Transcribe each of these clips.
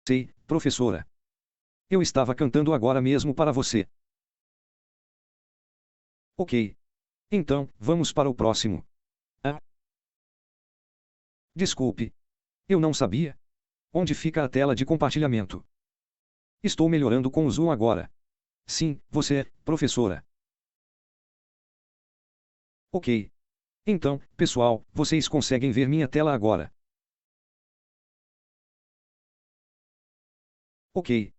Sei, professora. Eu estava cantando agora mesmo para você. Ok. Então, vamos para o próximo. Ah, desculpe. Eu não sabia. Onde fica a tela de compartilhamento? Estou melhorando com o Zoom agora. Sim, você, professora. Ok. Então, pessoal, vocês conseguem ver minha tela agora. Ok.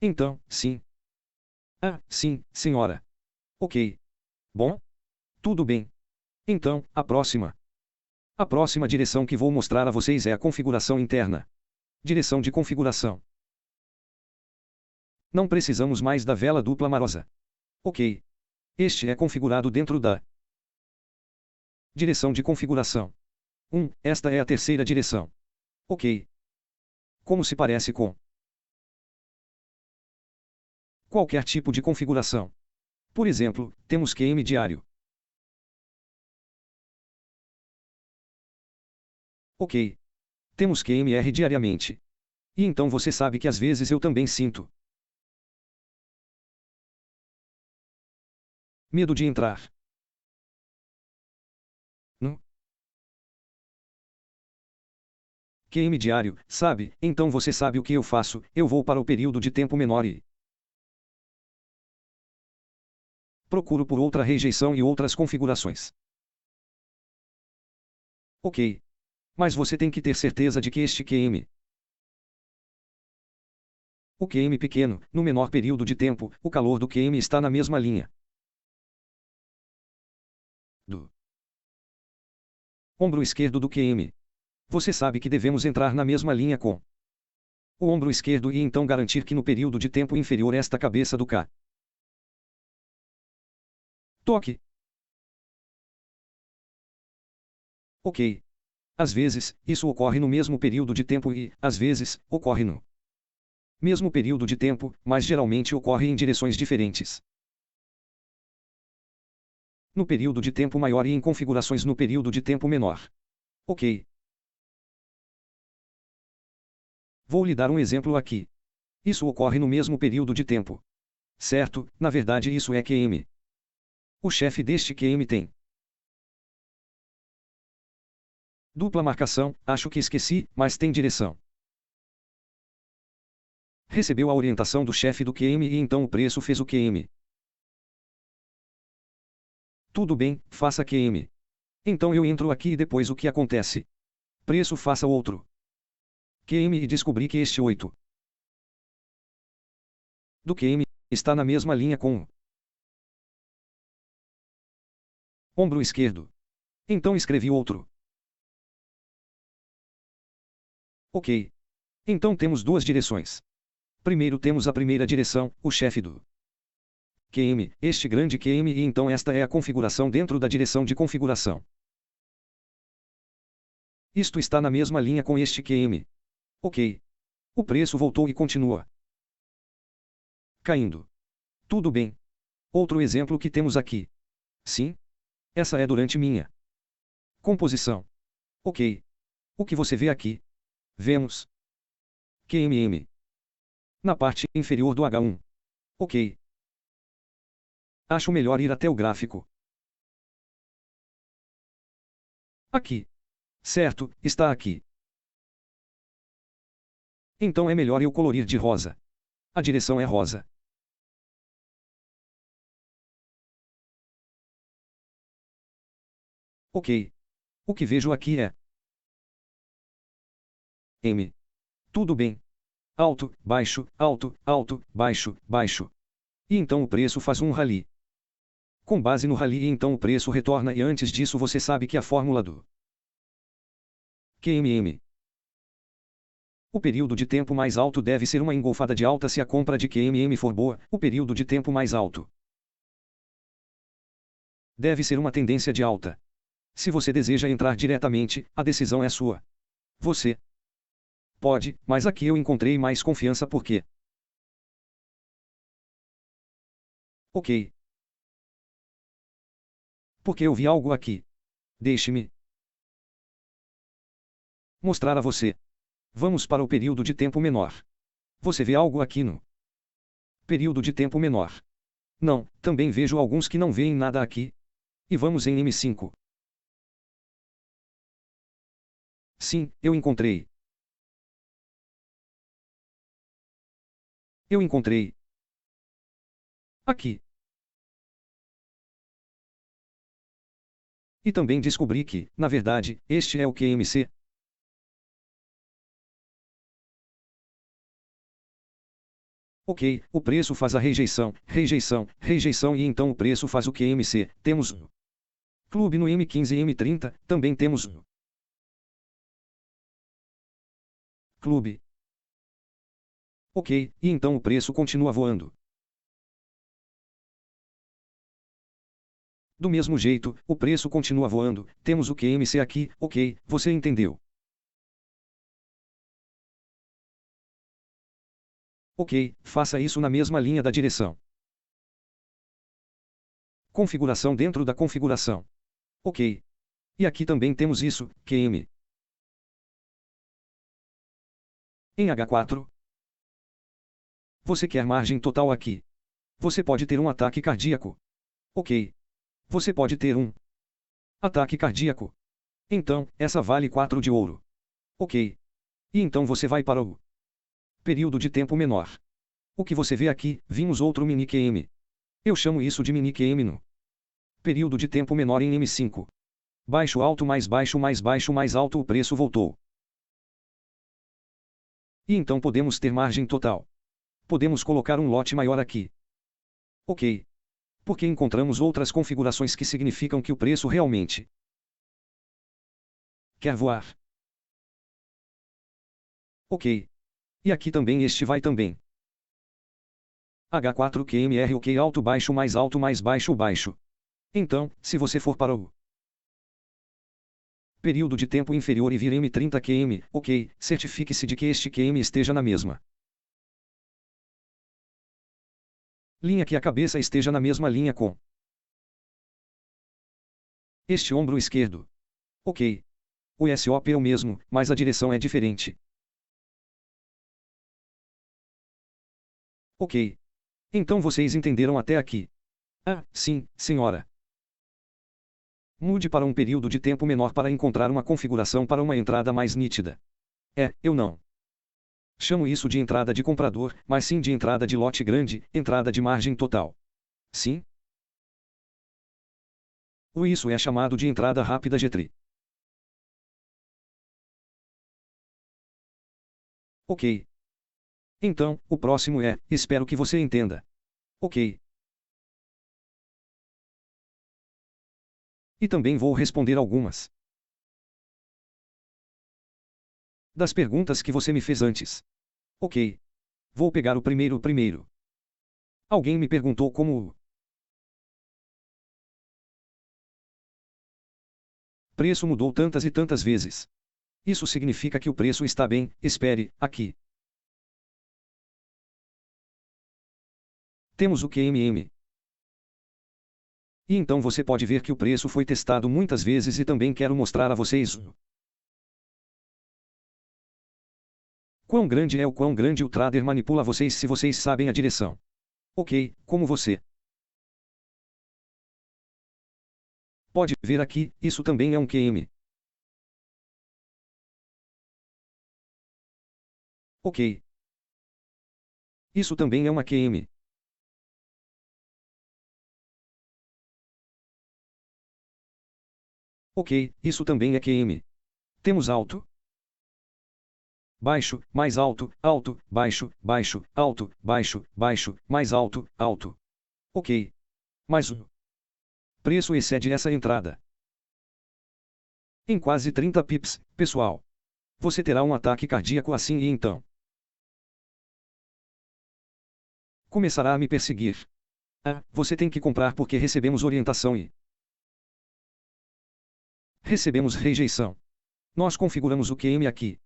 Então, sim. Ah, sim, senhora. Ok. Bom? Tudo bem. Então, a próxima. A próxima direção que vou mostrar a vocês é a configuração interna. Direção de configuração. Não precisamos mais da vela dupla marosa. Ok. Este é configurado dentro da direção de configuração. Esta é a terceira direção. Ok. Como se parece com qualquer tipo de configuração. Por exemplo, temos QM diário. Ok. Temos QMR diariamente. E então você sabe que às vezes eu também sinto medo de entrar no QM diário, sabe? Então você sabe o que eu faço, eu vou para o período de tempo menor e procuro por outra rejeição e outras configurações. Ok. Mas você tem que ter certeza de que este QM, o QM pequeno, no menor período de tempo, o calor do QM está na mesma linha do ombro esquerdo do QM. Você sabe que devemos entrar na mesma linha com o ombro esquerdo e então garantir que no período de tempo inferior esta cabeça do K toque. Ok. Às vezes, isso ocorre no mesmo período de tempo e, às vezes, ocorre no mesmo período de tempo, mas geralmente ocorre em direções diferentes. No período de tempo maior e em configurações no período de tempo menor. Ok. Vou lhe dar um exemplo aqui. Isso ocorre no mesmo período de tempo. Certo, na verdade isso é QM. O chefe deste QM tem dupla marcação, acho que esqueci, mas tem direção. Recebeu a orientação do chefe do QM e então o preço fez o QM. Tudo bem, faça QM. Então eu entro aqui e depois o que acontece? Preço faça outro QM e descobri que este 8 do QM está na mesma linha com o ombro esquerdo. Então escrevi outro. Ok. Então temos duas direções. Primeiro temos a primeira direção, o chefe do QM, este grande QM e então esta é a configuração dentro da direção de configuração. Isto está na mesma linha com este QM. Ok. O preço voltou e continua caindo. Tudo bem. Outro exemplo que temos aqui. Sim. Essa é durante minha composição. Ok. O que você vê aqui? Vemos QMM na parte inferior do H1. Ok. Acho melhor ir até o gráfico. Aqui. Certo, está aqui. Então é melhor eu colorir de rosa. A direção é rosa. Ok. O que vejo aqui é M. Tudo bem. Alto, baixo, alto, alto, baixo, baixo. E então o preço faz um rally. Com base no rally e então o preço retorna e antes disso você sabe que a fórmula do QMM. O período de tempo mais alto deve ser uma engolfada de alta se a compra de QMM for boa, o período de tempo mais alto deve ser uma tendência de alta. Se você deseja entrar diretamente, a decisão é sua. Você pode, mas aqui eu encontrei mais confiança porque. Ok. Porque eu vi algo aqui. Deixe-me mostrar a você. Vamos para o período de tempo menor. Você vê algo aqui no período de tempo menor? Não, também vejo alguns que não veem nada aqui. E vamos em M5. Sim, eu encontrei. Eu encontrei. Aqui. E também descobri que, na verdade, este é o QMC. Ok, o preço faz a rejeição, rejeição, rejeição e então o preço faz o QMC. Temos o clube no M15 e M30, também temos o clube. Ok, e então o preço continua voando. Do mesmo jeito, o preço continua voando, temos o QMC aqui, ok, você entendeu. Ok, faça isso na mesma linha da direção. Configuração dentro da configuração. Ok. E aqui também temos isso, QM. Em H4. Você quer margem total aqui. Você pode ter um ataque cardíaco. Ok. Você pode ter um ataque cardíaco. Então, essa vale 4 de ouro. Ok. E então você vai para o período de tempo menor. O que você vê aqui, vimos outro mini QM. Eu chamo isso de mini QM no período de tempo menor em M5. Baixo alto mais baixo mais baixo mais alto o preço voltou. E então podemos ter margem total. Podemos colocar um lote maior aqui. Ok. Porque encontramos outras configurações que significam que o preço realmente quer voar. Ok. E aqui também este vai também. H4QMR ok alto baixo mais baixo baixo. Então, se você for para o período de tempo inferior e vir M30QM, ok, certifique-se de que este QM esteja na mesma linha, que a cabeça esteja na mesma linha com este ombro esquerdo. Ok. O SOP é o mesmo, mas a direção é diferente. Ok. Então vocês entenderam até aqui? Ah, sim, senhora. Mude para um período de tempo menor para encontrar uma configuração para uma entrada mais nítida. Eu não chamo isso de entrada de comprador, mas sim de entrada de lote grande, entrada de margem total. Sim? Isso é chamado de entrada rápida G3. Ok. Então, o próximo é, espero que você entenda. Ok. E também vou responder algumas das perguntas que você me fez antes. Ok. Vou pegar o primeiro. Alguém me perguntou como o preço mudou tantas e tantas vezes. Isso significa que o preço está bem, espere, aqui. Temos o QMM. E então você pode ver que o preço foi testado muitas vezes e também quero mostrar a vocês quão grande o trader manipula vocês se vocês sabem a direção. Ok, como você pode ver aqui, isso também é um QM. Ok. Isso também é uma QM. Ok, isso também é QM. Temos alto, baixo, mais alto, alto, baixo, baixo, alto, baixo, baixo, mais alto, alto. Ok. Mas o preço excede essa entrada em quase 30 pips, pessoal. Você terá um ataque cardíaco assim e então começará a me perseguir. Ah, você tem que comprar porque recebemos orientação e recebemos rejeição. Nós configuramos o QM aqui.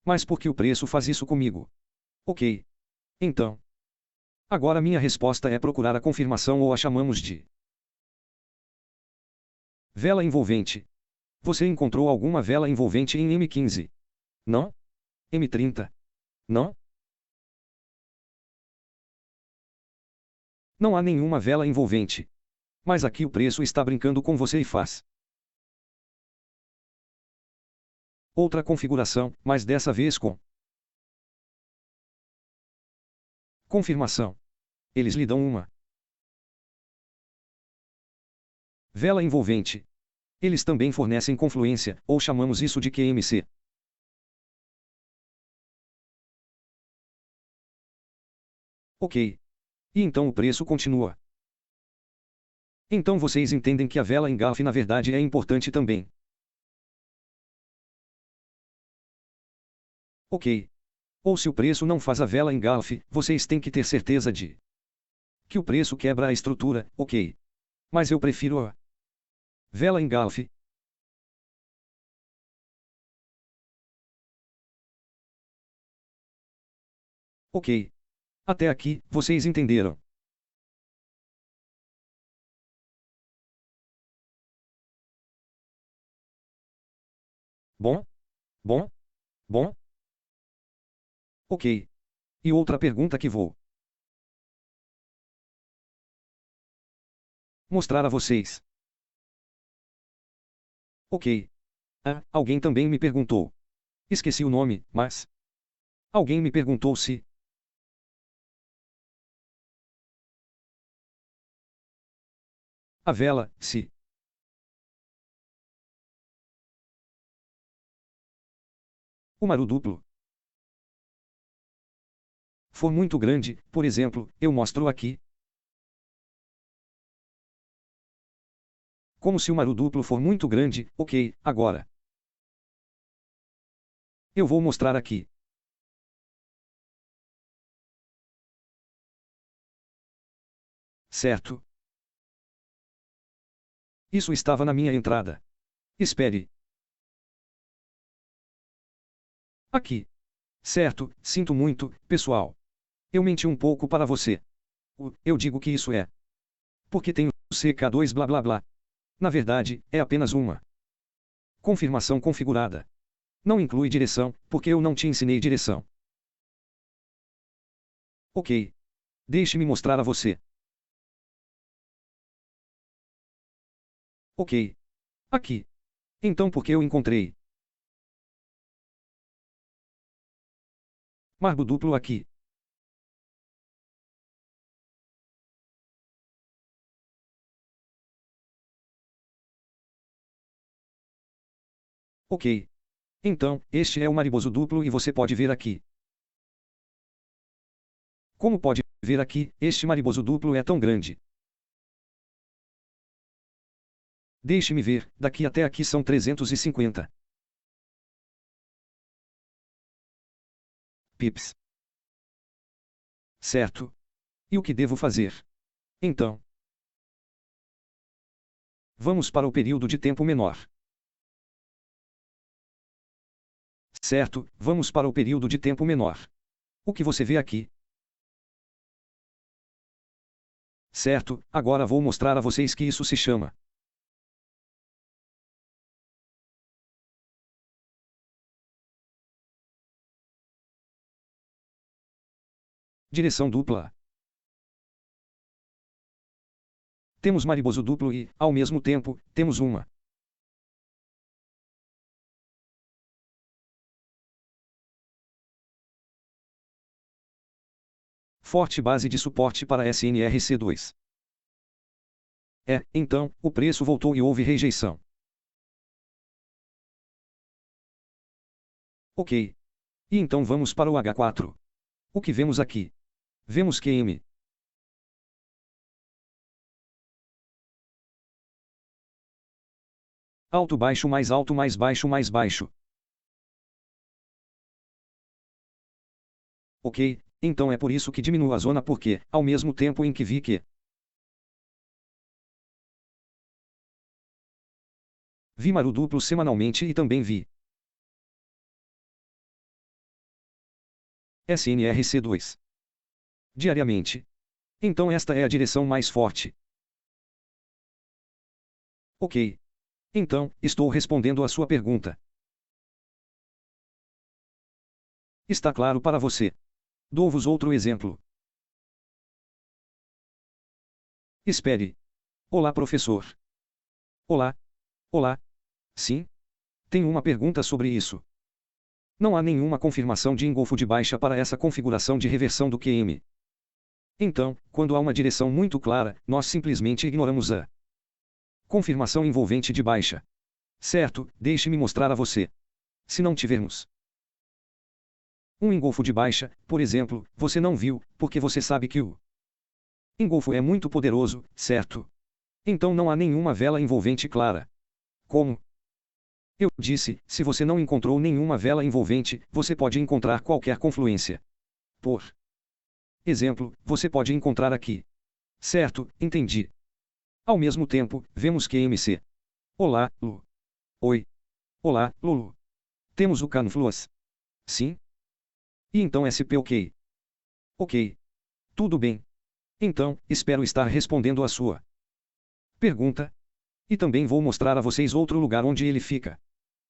Mas por que o preço faz isso comigo? Ok. Então, agora minha resposta é procurar a confirmação, ou a chamamos de vela envolvente. Você encontrou alguma vela envolvente em M15? Não? M30? Não? Não há nenhuma vela envolvente. Mas aqui o preço está brincando com você e faz outra configuração, mas dessa vez com confirmação. Eles lhe dão uma vela envolvente. Eles também fornecem confluência, ou chamamos isso de QMC. Ok. E então o preço continua. Então vocês entendem que a vela engalfe na verdade é importante também. Ok. Ou se o preço não faz a vela engalfe, vocês têm que ter certeza de que o preço quebra a estrutura, ok. Mas eu prefiro a vela engalfe. Ok. Até aqui, vocês entenderam. Bom? Bom? Bom? Ok. E outra pergunta que vou mostrar a vocês. Ok. Ah, alguém também me perguntou. Esqueci o nome, mas alguém me perguntou se a vela, se o maru duplo for muito grande, por exemplo, eu mostro aqui. Como se o maru duplo for muito grande, ok, agora. Eu vou mostrar aqui. Certo. Isso estava na minha entrada. Espere. Aqui. Certo, sinto muito, pessoal. Eu menti um pouco para você. Eu digo que isso é. Porque tenho CK2 blá blá blá. Na verdade, é apenas uma confirmação configurada. Não inclui direção, porque eu não te ensinei direção. Ok. Deixe-me mostrar a você. Ok. Aqui. Então por que eu encontrei marbo duplo aqui? Ok. Então, este é o mariboso duplo e você pode ver aqui. Como pode ver aqui, este mariboso duplo é tão grande. Deixe-me ver, daqui até aqui são 350 pips. Certo. E o que devo fazer? Então, vamos para o período de tempo menor. Certo, vamos para o período de tempo menor. O que você vê aqui? Certo, agora vou mostrar a vocês que isso se chama direção dupla. Temos mariboso duplo e, ao mesmo tempo, temos uma forte base de suporte para SNRC2. Então, o preço voltou e houve rejeição. Ok. E então vamos para o H4. O que vemos aqui? Vemos QM. Alto baixo mais alto mais baixo mais baixo. Ok, então é por isso que diminuo a zona porque, ao mesmo tempo em que vi que vi maru duplo semanalmente e também vi SNRC2 diariamente. Então esta é a direção mais forte. Ok. Então, estou respondendo a sua pergunta. Está claro para você? Dou-vos outro exemplo. Espere. Olá, professor. Olá. Olá. Sim? Tenho uma pergunta sobre isso. Não há nenhuma confirmação de engolfo de baixa para essa configuração de reversão do QM. Então, quando há uma direção muito clara, nós simplesmente ignoramos a confirmação envolvente de baixa. Certo, deixe-me mostrar a você. Se não tivermos um engolfo de baixa, por exemplo, você não viu, porque você sabe que o engolfo é muito poderoso, certo? Então não há nenhuma vela envolvente clara. Como eu disse, se você não encontrou nenhuma vela envolvente, você pode encontrar qualquer confluência. Por exemplo, você pode encontrar aqui. Certo, entendi. Ao mesmo tempo, vemos que MC. Olá, Lu. Oi. Olá, Lulu. Temos o confluence. Sim? E então SP ok. Ok. Tudo bem. Então, espero estar respondendo a sua pergunta. E também vou mostrar a vocês outro lugar onde ele fica.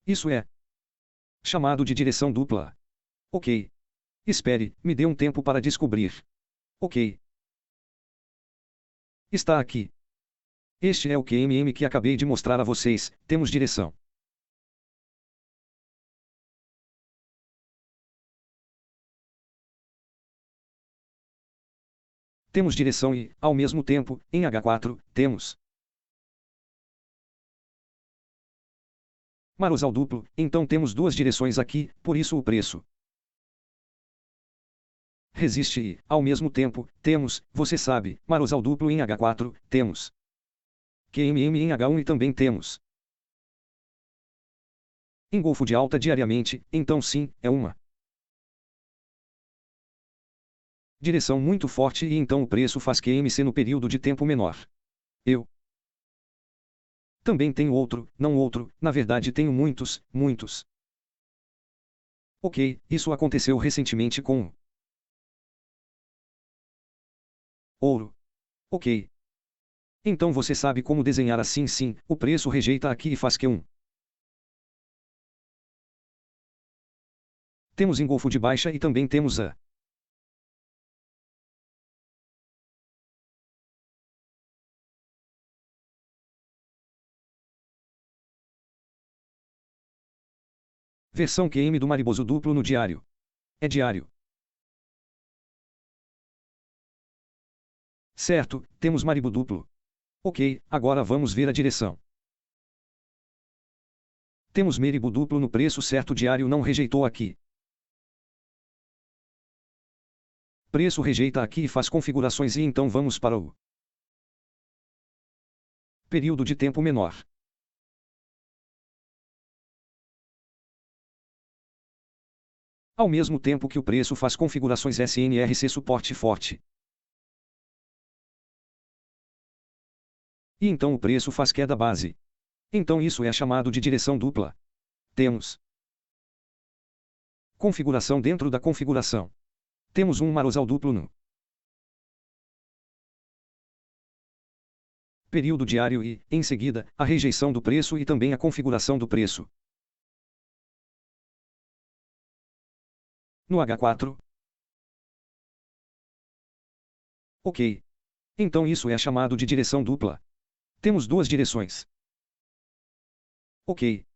Isso é chamado de direção dupla. Ok. Espere, me dê um tempo para descobrir. Ok. Está aqui. Este é o QMM que acabei de mostrar a vocês. Temos direção. Temos direção e, ao mesmo tempo, em H4, temos Marosal duplo, então temos duas direções aqui, por isso o preço resiste e, ao mesmo tempo, temos, você sabe, Marosal duplo em H4, temos QMM em H1 e também temos engolfo de alta diariamente, então sim, é uma direção muito forte e então o preço faz QMC no período de tempo menor. Eu também tenho outro, não outro, na verdade tenho muitos, muitos. Ok, isso aconteceu recentemente com o ouro. Ok. Então você sabe como desenhar assim sim, o preço rejeita aqui e faz Q1. Temos engolfo de baixa e também temos a versão QM do mariboso duplo no diário. É diário. Certo, temos maribo duplo. Ok, agora vamos ver a direção. Temos meribo duplo no preço certo diário não rejeitou aqui. Preço rejeita aqui e faz configurações e então vamos para o período de tempo menor. Ao mesmo tempo que o preço faz configurações SNRC suporte forte. E então o preço faz queda base. Então isso é chamado de direção dupla. Temos configuração dentro da configuração. Temos um marosal duplo no período diário e, em seguida, a rejeição do preço e também a configuração do preço. No H4. Ok. Então isso é chamado de direção dupla. Temos duas direções. Ok.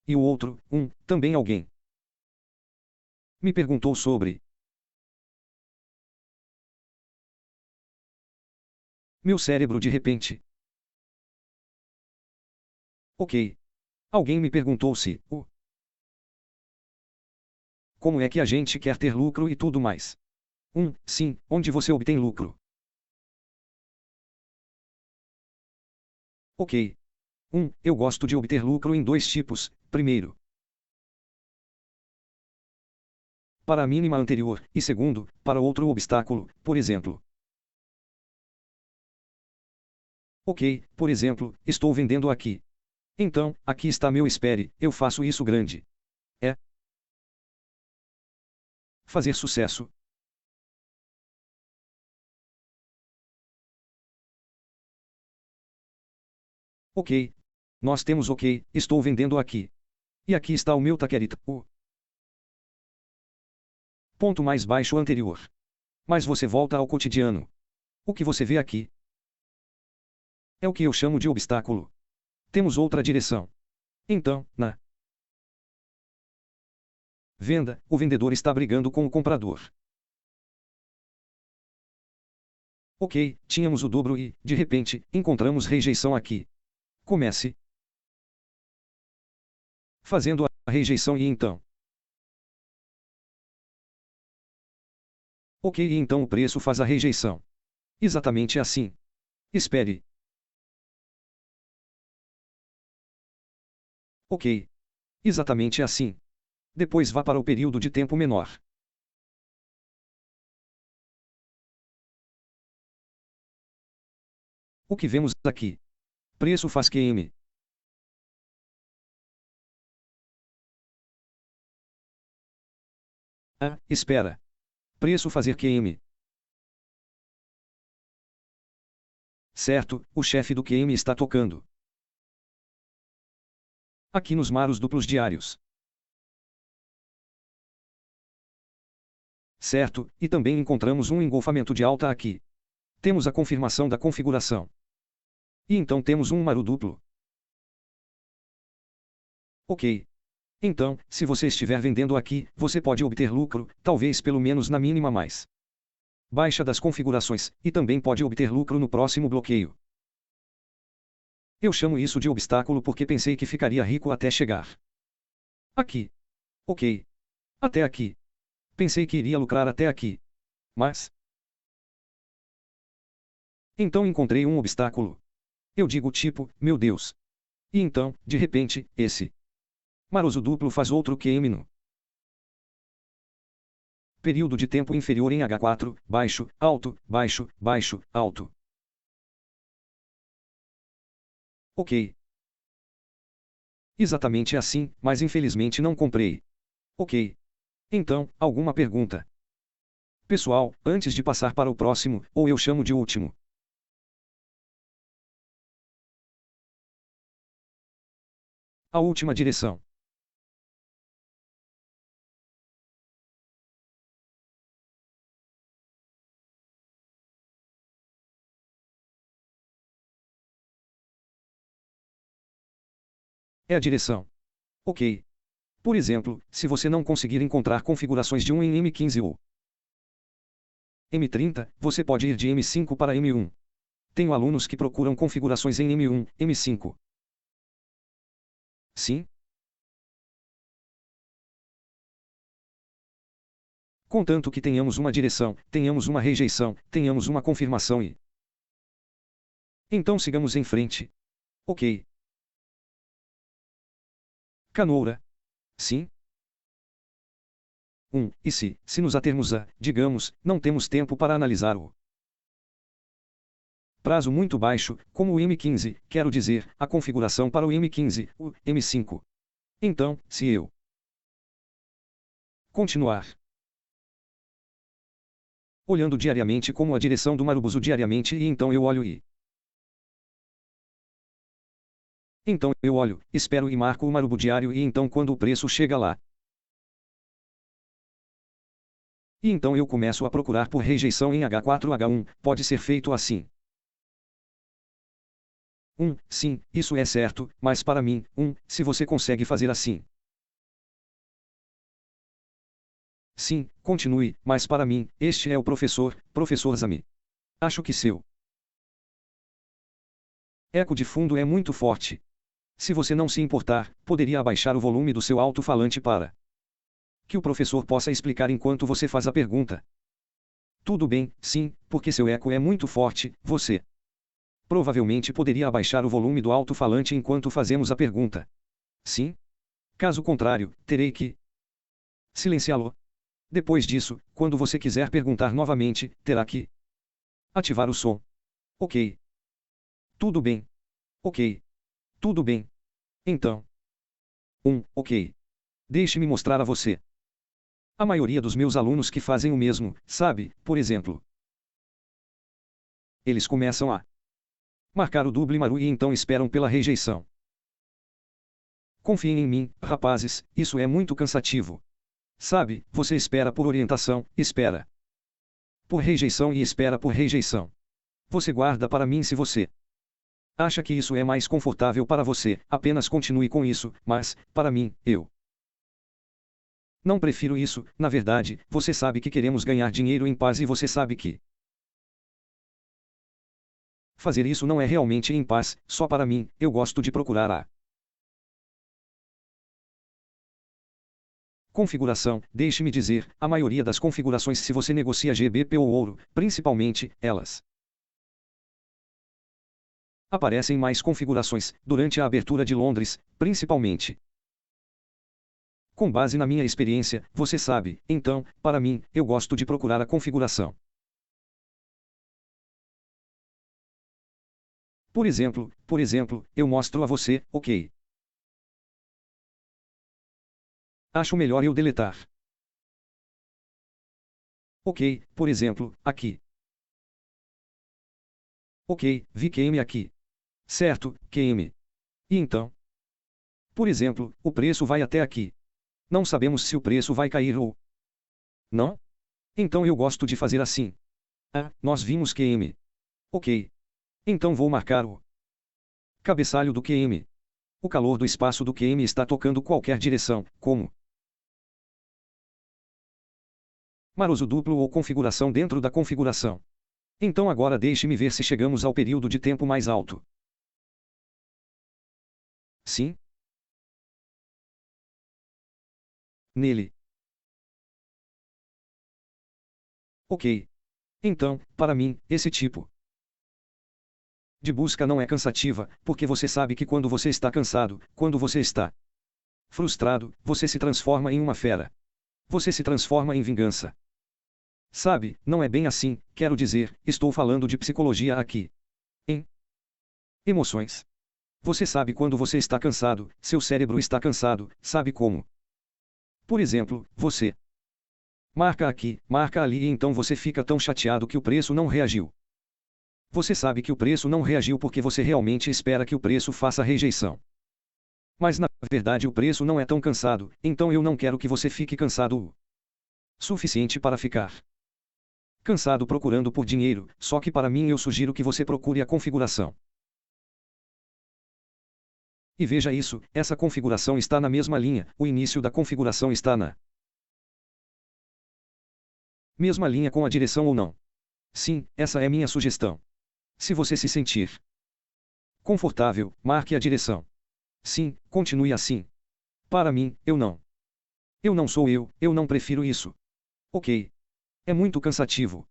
E o outro, também alguém me perguntou sobre meu cérebro de repente. Ok. Alguém me perguntou se, como é que a gente quer ter lucro e tudo mais. Sim, onde você obtém lucro. Ok. Eu gosto de obter lucro em dois tipos. Primeiro, para a mínima anterior, e segundo, para outro obstáculo, por exemplo. Ok, por exemplo, estou vendendo aqui. Então, aqui está meu espere, eu faço isso grande. É fazer sucesso. Ok. Nós temos ok, estou vendendo aqui. E aqui está o meu taquerita, o ponto mais baixo anterior. Mas você volta ao cotidiano. O que você vê aqui? É o que eu chamo de obstáculo. Temos outra direção. Então, na venda, o vendedor está brigando com o comprador. Ok, tínhamos o dobro e, de repente, encontramos rejeição aqui. Comece fazendo a rejeição e então. Ok, e então o preço faz a rejeição. Exatamente assim. Espere. Ok. Exatamente assim. Depois vá para o período de tempo menor. O que vemos aqui? Preço faz QM. Ah, espera. Preço fazer QM. Certo, o chefe do QM está tocando. Aqui nos maros duplos diários. Certo, e também encontramos um engolfamento de alta aqui. Temos a confirmação da configuração. E então temos um maro duplo. Ok. Então, se você estiver vendendo aqui, você pode obter lucro, talvez pelo menos na mínima mais baixa das configurações, e também pode obter lucro no próximo bloqueio. Eu chamo isso de obstáculo porque pensei que ficaria rico até chegar aqui. Ok. Até aqui. Pensei que iria lucrar até aqui. Mas então encontrei um obstáculo. Eu digo tipo, meu Deus. E então, de repente, esse maroso duplo faz outro QM no período de tempo inferior em H4, baixo, alto, baixo, baixo, alto. Ok. Exatamente assim, mas infelizmente não comprei. Ok. Então, alguma pergunta? Pessoal, antes de passar para o próximo, ou eu chamo de último. A última direção. É a direção. Ok. Por exemplo, se você não conseguir encontrar configurações de 1 em M15 ou M30, você pode ir de M5 para M1. Tenho alunos que procuram configurações em M1, M5. Sim? Contanto que tenhamos uma direção, tenhamos uma rejeição, tenhamos uma confirmação e então sigamos em frente. Ok. Canoura. Sim? E se nos atermos a, digamos, não temos tempo para analisar o prazo muito baixo, como o M15, quero dizer, a configuração para o M15, o M5. Então, se eu continuar olhando diariamente como a direção do Marubozu diariamente e então eu olho e então eu olho, espero e marco o Marubo diário e então quando o preço chega lá, e então eu começo a procurar por rejeição em H4 H1, pode ser feito assim. Sim, isso é certo, mas para mim, se você consegue fazer assim. Sim, continue, mas para mim, este é o professor Zami. Acho que seu eco de fundo é muito forte. Se você não se importar, poderia abaixar o volume do seu alto-falante para que o professor possa explicar enquanto você faz a pergunta. Tudo bem, sim, porque seu eco é muito forte, você provavelmente poderia abaixar o volume do alto-falante enquanto fazemos a pergunta. Sim? Caso contrário, terei que silenciá-lo. Depois disso, quando você quiser perguntar novamente, terá que ativar o som. Ok. Tudo bem. Ok. Tudo bem. Então. Ok. Deixe-me mostrar a você. A maioria dos meus alunos que fazem o mesmo, sabe, por exemplo. Eles começam a marcar o double maru e então esperam pela rejeição. Confiem em mim, rapazes, isso é muito cansativo. Sabe, você espera por orientação, espera por rejeição e espera por rejeição. Você guarda para mim se você Acha que isso é mais confortável para você, apenas continue com isso, mas, para mim, eu não prefiro isso. Na verdade, você sabe que queremos ganhar dinheiro em paz e você sabe que fazer isso não é realmente em paz, só para mim, eu gosto de procurar a configuração. Deixe-me dizer, a maioria das configurações, se você negocia GBP ou ouro, principalmente, elas aparecem mais configurações, durante a abertura de Londres, principalmente. Com base na minha experiência, você sabe, então, para mim, eu gosto de procurar a configuração. Por exemplo, eu mostro a você, ok. Acho melhor eu deletar. Ok, por exemplo, aqui. Ok, vi QM aqui. Certo, QM. E então? Por exemplo, o preço vai até aqui. Não sabemos se o preço vai cair ou não? Então eu gosto de fazer assim. Ah, nós vimos QM. Ok. Então vou marcar o cabeçalho do QM. O calor do espaço do QM está tocando qualquer direção, como maroso duplo ou configuração dentro da configuração. Então agora deixe-me ver se chegamos ao período de tempo mais alto. Sim? Nele. Ok. Então, para mim, esse tipo de busca não é cansativa, porque você sabe que quando você está cansado, quando você está frustrado, você se transforma em uma fera. Você se transforma em vingança. Sabe, não é bem assim, quero dizer, estou falando de psicologia aqui. Em emoções. Você sabe quando você está cansado, seu cérebro está cansado, sabe como? Por exemplo, você marca aqui, marca ali e então você fica tão chateado que o preço não reagiu. Você sabe que o preço não reagiu porque você realmente espera que o preço faça rejeição. Mas na verdade o preço não é tão cansado, então eu não quero que você fique cansado o suficiente para ficar cansado procurando por dinheiro, só que para mim eu sugiro que você procure a configuração. E veja isso, essa configuração está na mesma linha, o início da configuração está na mesma linha com a direção ou não. Sim, essa é minha sugestão. Se você se sentir confortável, marque a direção. Sim, continue assim. Para mim, eu não. Eu não sou eu não prefiro isso. Ok. É muito cansativo.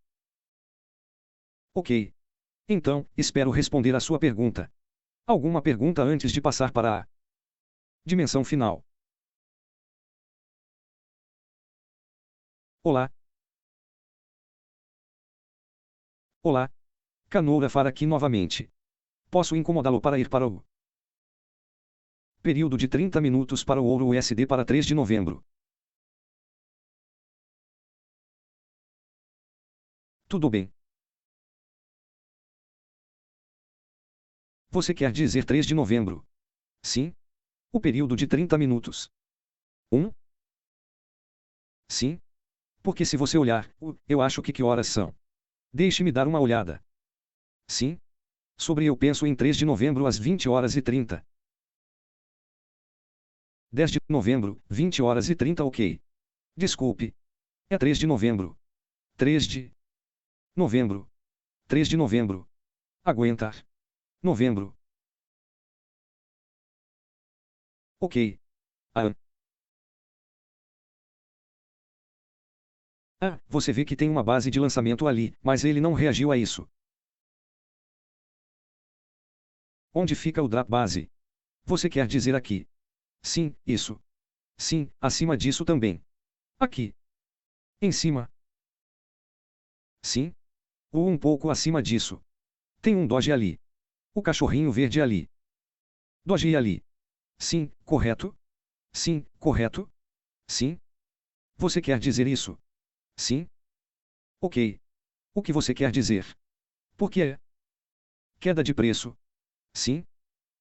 Ok. Então, espero responder a sua pergunta. Alguma pergunta antes de passar para a dimensão final? Olá. Olá. Canoura Fara aqui novamente. Posso incomodá-lo para ir para o período de 30 minutos para o ouro USD para 3 de novembro. Tudo bem. Você quer dizer 3 de novembro? Sim? O período de 30 minutos. Sim? Porque se você olhar, eu acho que horas são? Deixe-me dar uma olhada. Sim? Sobre eu penso em 3 de novembro às 20 horas e 30. 10 de novembro, 20 horas e 30 ok. Desculpe. É 3 de novembro. 3 de novembro. 3 de novembro. Aguentar. Novembro. Ok. Ah. Ah, você vê que tem uma base de lançamento ali, mas ele não reagiu a isso. Onde fica o drop base? Você quer dizer aqui? Sim, isso. Sim, acima disso também. Aqui. Em cima. Sim? Ou um pouco acima disso. Tem um doge ali. O cachorrinho verde ali. Doge ali. Sim, correto? Sim, correto? Sim? Você quer dizer isso? Sim? Ok. O que você quer dizer? Por que é? Queda de preço. Sim?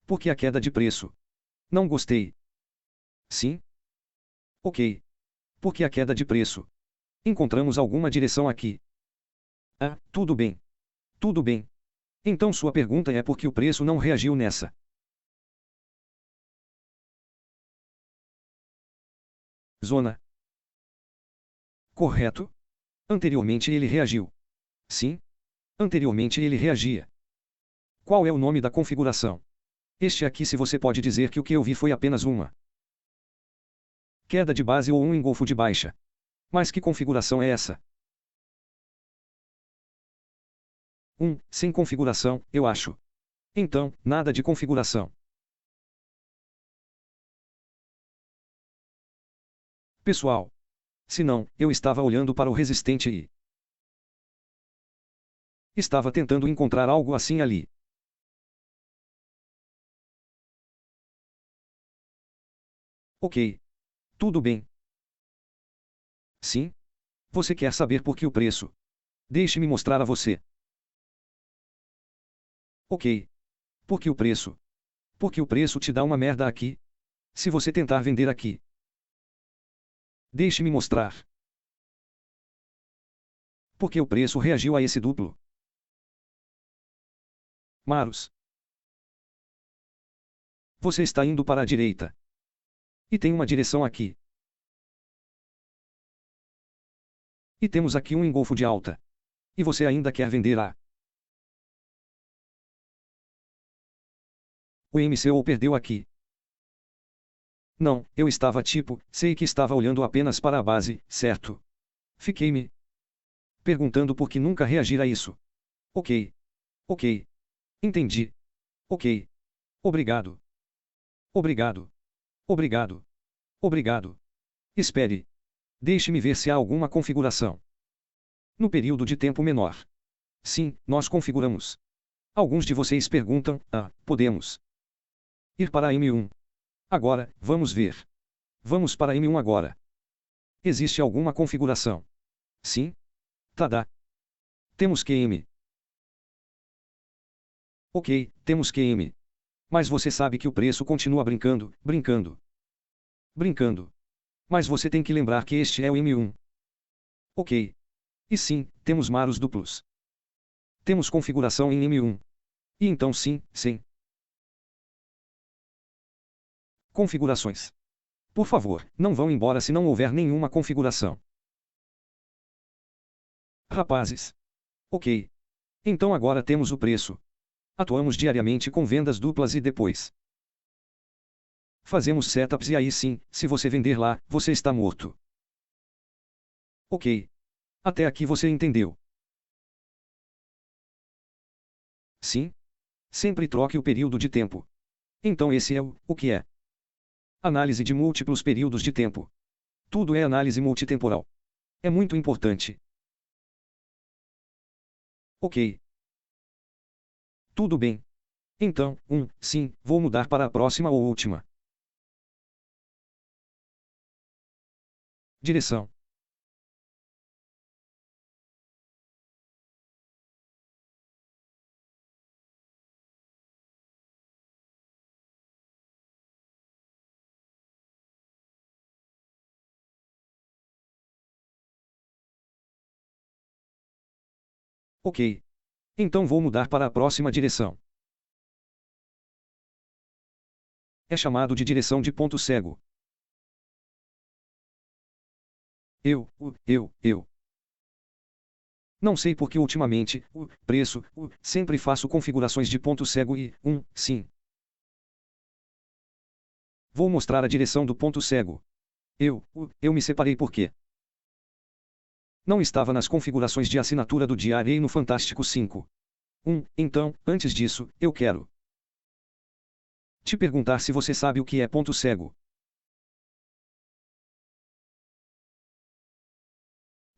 Por que a queda de preço? Não gostei. Sim? Ok. Por que a queda de preço? Encontramos alguma direção aqui. Ah, tudo bem. Tudo bem. Então sua pergunta é por que o preço não reagiu nessa. Zona. Correto? Anteriormente ele reagiu. Sim. Anteriormente ele reagia. Qual é o nome da configuração? Este aqui, se você pode dizer que o que eu vi foi apenas uma queda de base ou um engolfo de baixa. Mas que configuração é essa? Sem configuração, eu acho. Então, nada de configuração. Pessoal. Se não, eu estava olhando para o resistente e estava tentando encontrar algo assim ali. Ok. Tudo bem. Sim? Você quer saber por que o preço? Deixe-me mostrar a você. Ok. Por que o preço? Porque o preço te dá uma merda aqui. Se você tentar vender aqui. Deixe-me mostrar. Porque o preço reagiu a esse duplo. Maros. Você está indo para a direita. E tem uma direção aqui. E temos aqui um engolfo de alta. E você ainda quer vender a. O MCO perdeu aqui. Não, eu estava tipo, sei que estava olhando apenas para a base, certo? Fiquei me perguntando por que nunca reagir a isso. Ok. Ok. Entendi. Ok. Obrigado. Obrigado. Obrigado. Obrigado. Espere. Deixe-me ver se há alguma configuração. No período de tempo menor. Sim, nós configuramos. Alguns de vocês perguntam: podemos ir para a M1. Agora, vamos ver. Vamos para a M1 agora. Existe alguma configuração? Sim? Tada. Temos QM. Ok, temos QM. Mas você sabe que o preço continua brincando, brincando. Brincando. Mas você tem que lembrar que este é o M1. Ok. E sim, temos maros duplos. Temos configuração em M1. E então sim. Configurações. Por favor, não vão embora se não houver nenhuma configuração. Rapazes. Ok. Então agora temos o preço. Atuamos diariamente com vendas duplas e depois fazemos setups e aí sim, se você vender lá, você está morto. Ok. Até aqui você entendeu. Sim? Sempre troque o período de tempo. Então esse é o que é. Análise de múltiplos períodos de tempo. Tudo é análise multitemporal. É muito importante. Ok. Tudo bem. Então, sim, vou mudar para a próxima ou última. Direção. Ok. Então vou mudar para a próxima direção. É chamado de direção de ponto cego. Eu. Não sei porque ultimamente, preço, sempre faço configurações de ponto cego e, sim. Vou mostrar a direção do ponto cego. Eu me separei porque não estava nas configurações de assinatura do Diário no Fantástico 5. Então, antes disso, eu quero te perguntar se você sabe o que é ponto cego.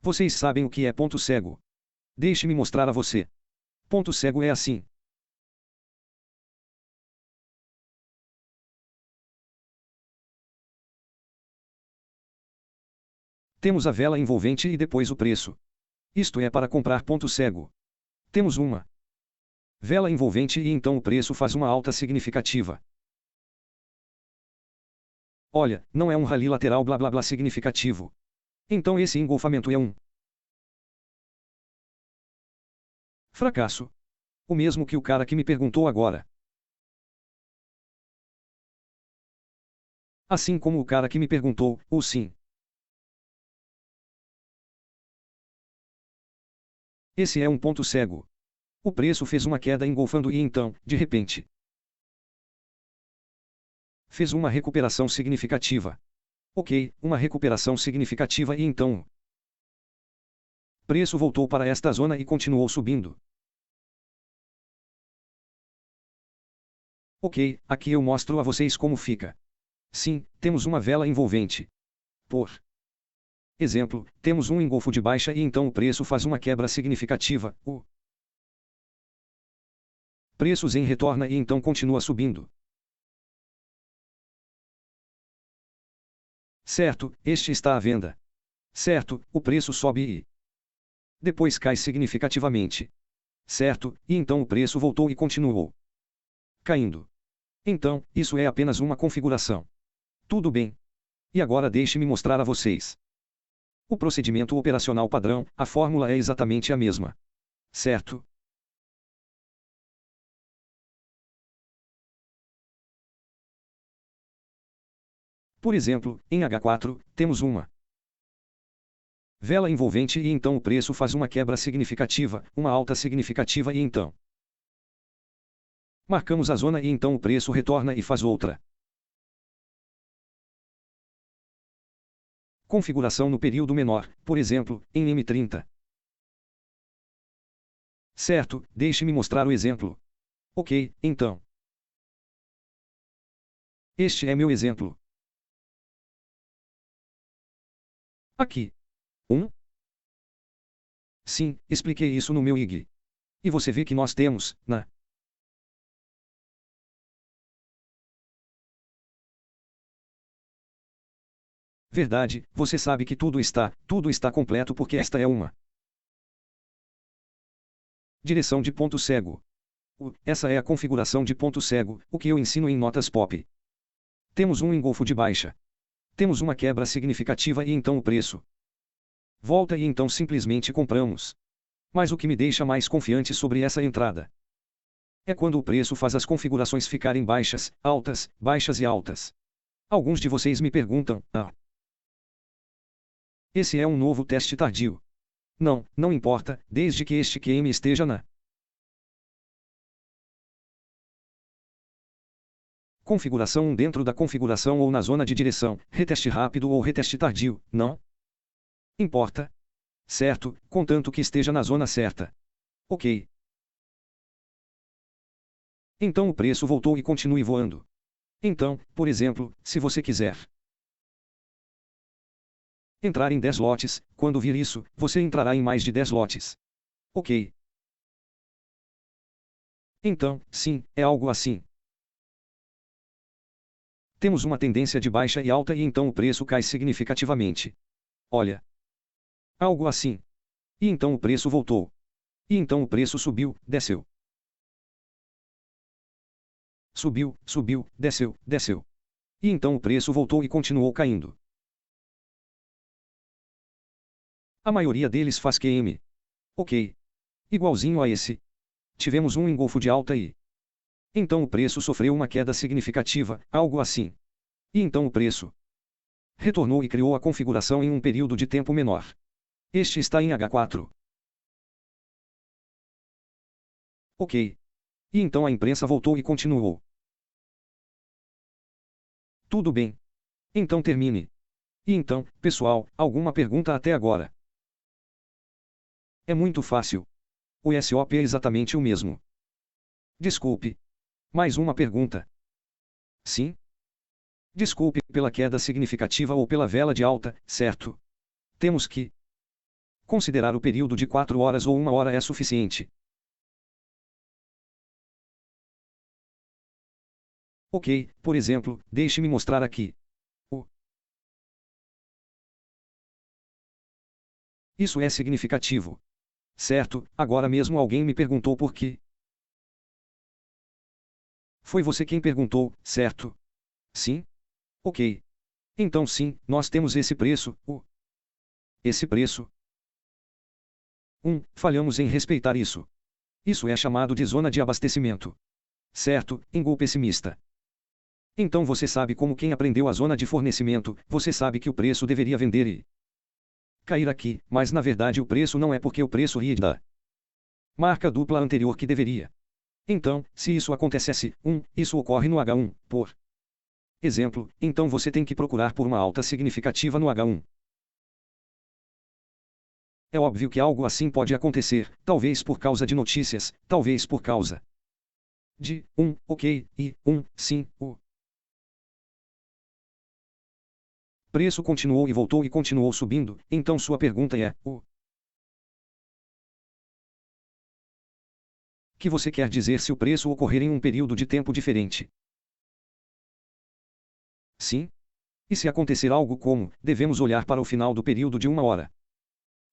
Vocês sabem o que é ponto cego? Deixe-me mostrar a você. Ponto cego é assim. Temos a vela envolvente e depois o preço. Isto é para comprar ponto cego. Temos uma vela envolvente e então o preço faz uma alta significativa. Olha, não é um rally lateral blá blá blá significativo. Então esse engolfamento é um fracasso. O mesmo que o cara que me perguntou agora. Assim como o cara que me perguntou, ou sim. Esse é um ponto cego. O preço fez uma queda engolfando e então, de repente, fez uma recuperação significativa. Ok, uma recuperação significativa e então o preço voltou para esta zona e continuou subindo. Ok, aqui eu mostro a vocês como fica. Sim, temos uma vela envolvente. Por exemplo, temos um engolfo de baixa e então o preço faz uma quebra significativa. O preço Zen retorna e então continua subindo. Certo, este está à venda. Certo, o preço sobe e depois cai significativamente. Certo, e então o preço voltou e continuou caindo. Então, isso é apenas uma configuração. Tudo bem. E agora deixe-me mostrar a vocês. O procedimento operacional padrão, a fórmula é exatamente a mesma. Certo? Por exemplo, em H4, temos uma vela envolvente e então o preço faz uma quebra significativa, uma alta significativa e então marcamos a zona e então o preço retorna e faz outra configuração no período menor, por exemplo, em M30. Certo, deixe-me mostrar o exemplo. Ok, então. Este é meu exemplo. Aqui. Sim, expliquei isso no meu IG. E você vê que nós temos, na verdade, você sabe que tudo está completo porque esta é uma direção de ponto cego. Essa é a configuração de ponto cego, o que eu ensino em notas pop. Temos um engolfo de baixa. Temos uma quebra significativa e então o preço volta e então simplesmente compramos. Mas o que me deixa mais confiante sobre essa entrada é quando o preço faz as configurações ficarem baixas, altas, baixas e altas. Alguns de vocês me perguntam, esse é um novo teste tardio. Não, não importa, desde que este QM esteja na configuração 1 dentro da configuração ou na zona de direção, reteste rápido ou reteste tardio, não importa. Certo, contanto que esteja na zona certa. Ok. Então o preço voltou e continue voando. Então, por exemplo, se você quiser entrar em 10 lotes, quando vir isso, você entrará em mais de 10 lotes. Ok. Então, sim, é algo assim. Temos uma tendência de baixa e alta e então o preço cai significativamente. Olha. Algo assim. E então o preço voltou. E então o preço subiu, desceu. Subiu, subiu, desceu, desceu. E então o preço voltou e continuou caindo. A maioria deles faz QM. Ok. Igualzinho a esse. Tivemos um engolfo de alta e então o preço sofreu uma queda significativa, algo assim. E então o preço retornou e criou a configuração em um período de tempo menor. Este está em H4. Ok. E então a imprensa voltou e continuou. Tudo bem. Então termine. E então, pessoal, alguma pergunta até agora? É muito fácil. O SOP é exatamente o mesmo. Desculpe. Mais uma pergunta. Sim? Desculpe pela queda significativa ou pela vela de alta, certo? Temos que considerar o período de 4 horas ou 1 hora é suficiente. Ok, por exemplo, deixe-me mostrar aqui. Isso é significativo. Certo, agora mesmo alguém me perguntou por quê. Foi você quem perguntou, certo? Sim? Ok. Então sim, nós temos esse preço, esse preço. Falhamos em respeitar isso. Isso é chamado de zona de abastecimento. Certo, Engel pessimista. Então você sabe como quem aprendeu a zona de fornecimento, você sabe que o preço deveria vender e cair aqui, mas na verdade o preço não é porque o preço ri da marca dupla anterior que deveria. Então, se isso acontecesse, isso ocorre no H1, por exemplo, então você tem que procurar por uma alta significativa no H1. É óbvio que algo assim pode acontecer, talvez por causa de notícias, talvez por causa de ok, e sim, o preço continuou e voltou e continuou subindo, então sua pergunta é, o que você quer dizer se o preço ocorrer em um período de tempo diferente? Sim? E se acontecer algo como, devemos olhar para o final do período de 1 hora?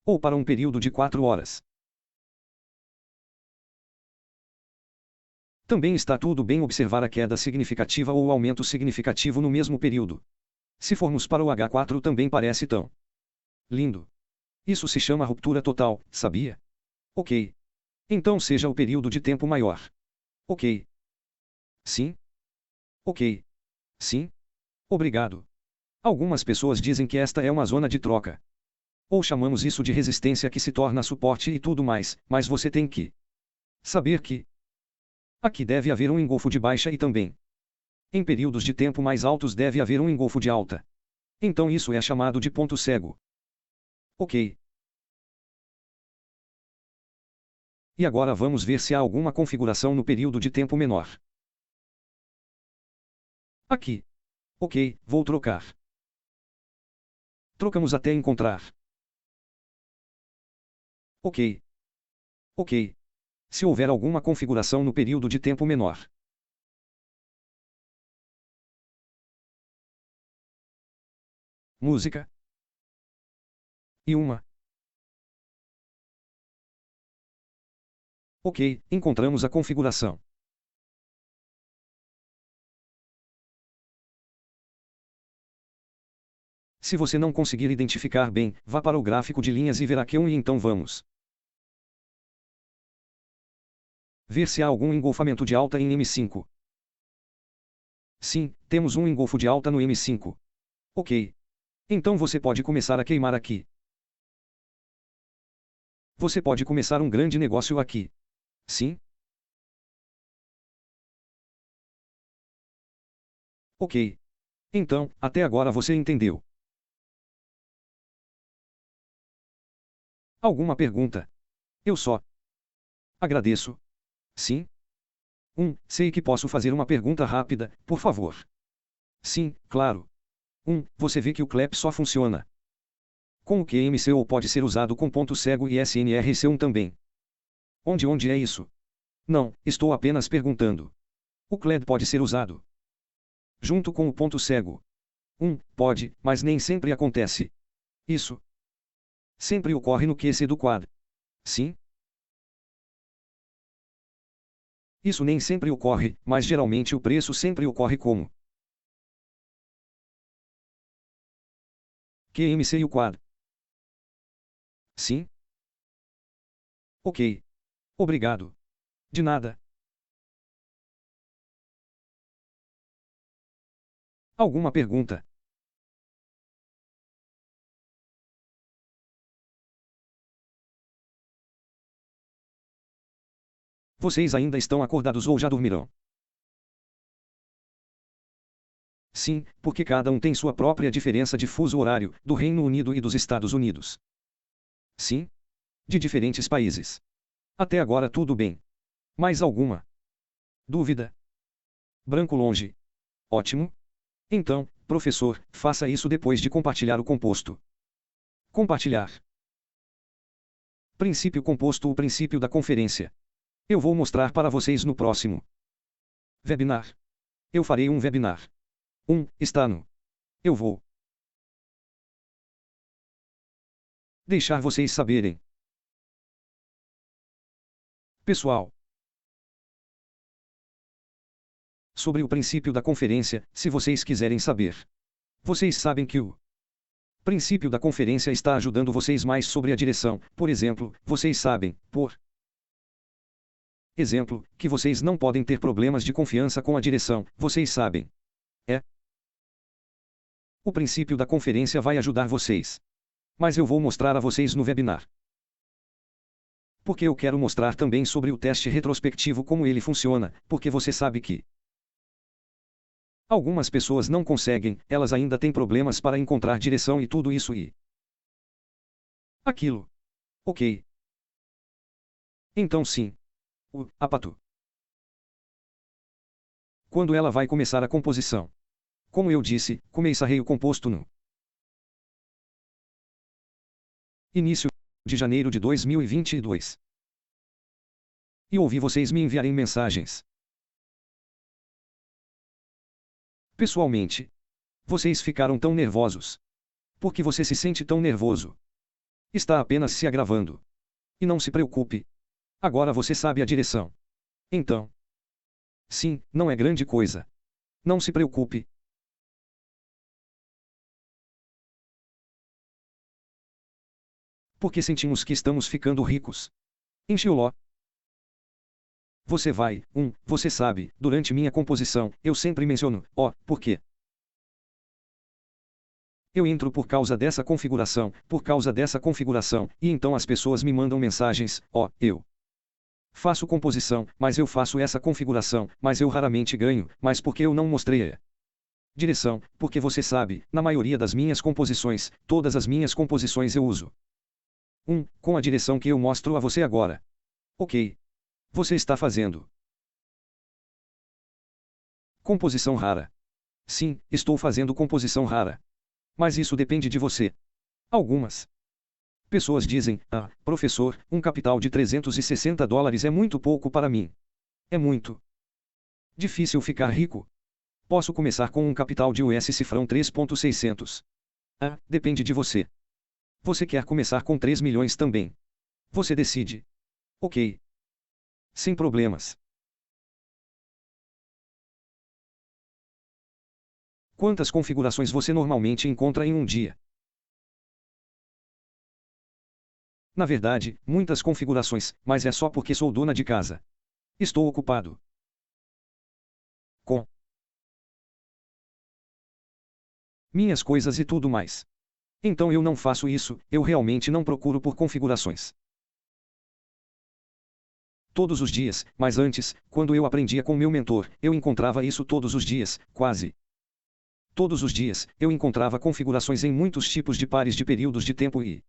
Ou para um período de 4 horas? Também está tudo bem observar a queda significativa ou o aumento significativo no mesmo período. Se formos para o H4 também parece tão lindo. Isso se chama ruptura total, sabia? Ok. Então seja o período de tempo maior. Ok. Sim? Ok. Sim? Obrigado. Algumas pessoas dizem que esta é uma zona de troca. Ou chamamos isso de resistência que se torna suporte e tudo mais, mas você tem que saber que aqui deve haver um engolfo de baixa e também em períodos de tempo mais altos deve haver um engolfo de alta. Então isso é chamado de ponto cego. Ok. E agora vamos ver se há alguma configuração no período de tempo menor. Aqui. Ok, vou trocar. Trocamos até encontrar. Ok. Ok. Se houver alguma configuração no período de tempo menor. Música. E uma. Ok, encontramos a configuração. Se você não conseguir identificar bem, vá para o gráfico de linhas e verá que e então vamos ver se há algum engolfamento de alta em M5. Sim, temos um engolfo de alta no M5. Ok. Então você pode começar a queimar aqui. Você pode começar um grande negócio aqui. Sim? Ok. Então, até agora você entendeu. Alguma pergunta? Eu só agradeço. Sim? Sei que posso fazer uma pergunta rápida, por favor. Sim, claro. Você vê que o CLEP só funciona com o QMC ou pode ser usado com ponto cego e SNRC1 também. Onde é isso? Não, estou apenas perguntando. O CLED pode ser usado junto com o ponto cego. Pode, mas nem sempre acontece. Isso sempre ocorre no QC do quad. Sim? Isso nem sempre ocorre, mas geralmente o preço sempre ocorre como QMC e o quad. Sim? Ok. Obrigado. De nada. Alguma pergunta? Vocês ainda estão acordados ou já dormirão? Sim, porque cada um tem sua própria diferença de fuso horário, do Reino Unido e dos Estados Unidos. Sim? De diferentes países. Até agora tudo bem. Mais alguma dúvida? Branco longe. Ótimo. Então, professor, faça isso depois de compartilhar o composto. Compartilhar. Princípio composto. O princípio da conferência. Eu vou mostrar para vocês no próximo webinar. Eu farei um webinar. Está no. Eu vou deixar vocês saberem. Pessoal, sobre o princípio da conferência, se vocês quiserem saber. Vocês sabem que o princípio da conferência está ajudando vocês mais sobre a direção. Por exemplo, vocês sabem, por Exemplo, que vocês não podem ter problemas de confiança com a direção, vocês sabem. É. O princípio da conferência vai ajudar vocês. Mas eu vou mostrar a vocês no webinar. Porque eu quero mostrar também sobre o teste retrospectivo como ele funciona, porque você sabe que algumas pessoas não conseguem, elas ainda têm problemas para encontrar direção e tudo isso e aquilo. Ok. Então sim. Apato. Quando ela vai começar a composição? Como eu disse, começarei o composto no início de janeiro de 2022. E ouvi vocês me enviarem mensagens. Pessoalmente. Vocês ficaram tão nervosos. Por que você se sente tão nervoso? Está apenas se agravando. E não se preocupe. Agora você sabe a direção. Então. Sim, não é grande coisa. Não se preocupe. Porque sentimos que estamos ficando ricos. Enchioló. Você vai, você sabe, durante minha composição, eu sempre menciono, por quê? Eu entro por causa dessa configuração, e então as pessoas me mandam mensagens, eu faço composição, mas eu faço essa configuração, mas eu raramente ganho, mas porque eu não mostrei a direção, porque você sabe, na maioria das minhas composições, todas as minhas composições eu uso com a direção que eu mostro a você agora. Ok. Você está fazendo composição rara. Sim, estou fazendo composição rara. Mas isso depende de você. Algumas pessoas dizem, professor, um capital de $360 é muito pouco para mim. É muito difícil ficar rico. Posso começar com um capital de US cifrão 3.600. Depende de você. Você quer começar com 3 milhões também. Você decide. Ok. Sem problemas. Quantas configurações você normalmente encontra em um dia? Na verdade, muitas configurações, mas é só porque sou dona de casa. Estou ocupado com minhas coisas e tudo mais. Então eu não faço isso, eu realmente não procuro por configurações todos os dias, mas antes, quando eu aprendia com meu mentor, eu encontrava isso todos os dias, quase todos os dias, eu encontrava configurações em muitos tipos de pares de períodos de tempo e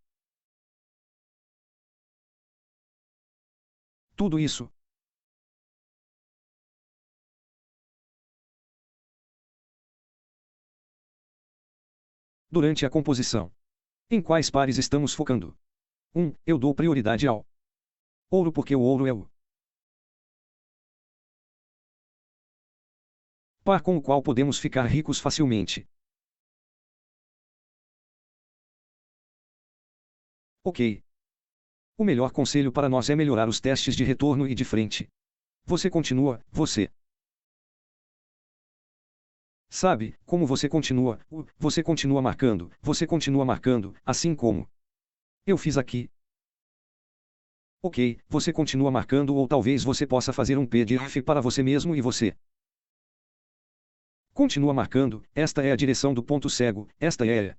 tudo isso. Durante a composição. Em quais pares estamos focando? Eu dou prioridade ao ouro porque o ouro é o par com o qual podemos ficar ricos facilmente. Ok. O melhor conselho para nós é melhorar os testes de retorno e de frente. Você continua, você sabe, como você continua marcando, assim como eu fiz aqui. Ok, você continua marcando ou talvez você possa fazer um PDF para você mesmo e você continua marcando, esta é a direção do ponto cego, esta é a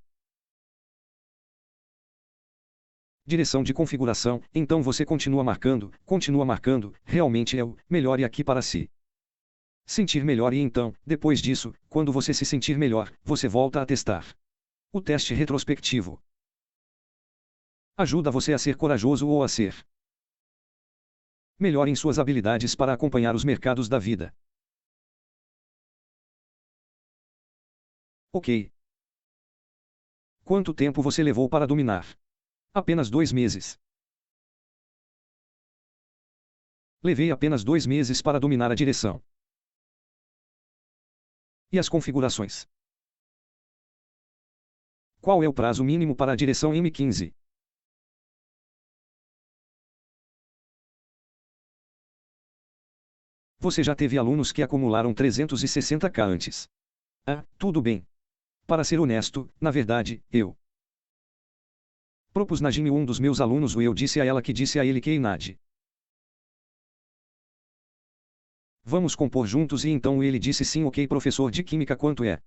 direção de configuração, então você continua marcando, realmente é o melhor e aqui para si. Sentir melhor e então, depois disso, quando você se sentir melhor, você volta a testar. O teste retrospectivo ajuda você a ser corajoso ou a ser melhor em suas habilidades para acompanhar os mercados da vida. Ok. Quanto tempo você levou para dominar? Apenas 2 meses. Levei apenas 2 meses para dominar a direção. E as configurações? Qual é o prazo mínimo para a direção M15? Você já teve alunos que acumularam 360k antes. Tudo bem. Para ser honesto, na verdade, eu propus Najime um dos meus alunos eu disse a ela que disse a ele que Inad Vamos compor juntos e então ele disse sim, ok, professor de química, quanto é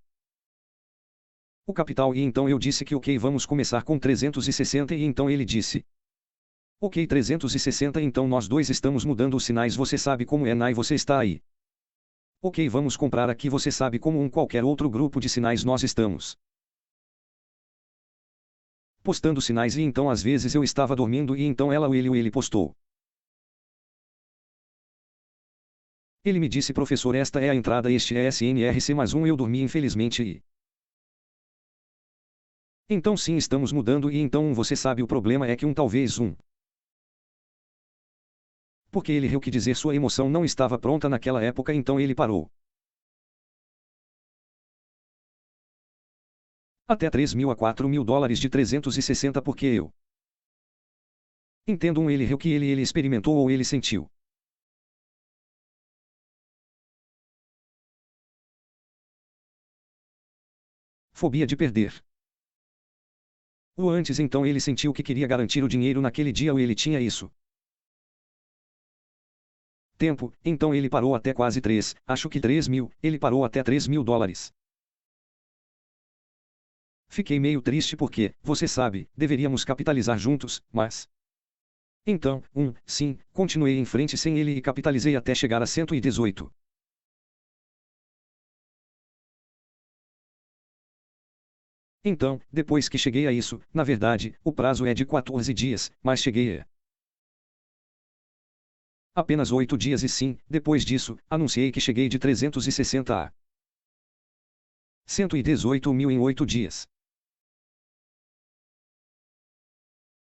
o capital? E então eu disse que ok, vamos começar com 360 e então ele disse ok, 360, então nós dois estamos mudando os sinais, você sabe como é, Nai, você está aí. Ok, vamos comprar aqui, você sabe como qualquer outro grupo de sinais nós estamos postando sinais e então às vezes eu estava dormindo e então ela ou ele postou. Ele me disse, professor, esta é a entrada, este é SNRC mais um, eu dormi infelizmente e então sim, estamos mudando e então você sabe, o problema é que talvez porque ele riu, que dizer, sua emoção não estava pronta naquela época, então ele parou. Até 3.000 a 4.000 dólares de 360 porque eu entendo, ele riu, que ele experimentou ou ele sentiu fobia de perder. O antes, então ele sentiu que queria garantir o dinheiro naquele dia ou ele tinha isso tempo, então ele parou até quase 3, acho que 3.000, ele parou até 3.000 dólares. Fiquei meio triste porque, você sabe, deveríamos capitalizar juntos, mas então, sim, continuei em frente sem ele e capitalizei até chegar a 118. Então, depois que cheguei a isso, na verdade, o prazo é de 14 dias, mas cheguei a apenas 8 dias e sim, depois disso, anunciei que cheguei de 360 a 118 mil em 8 dias.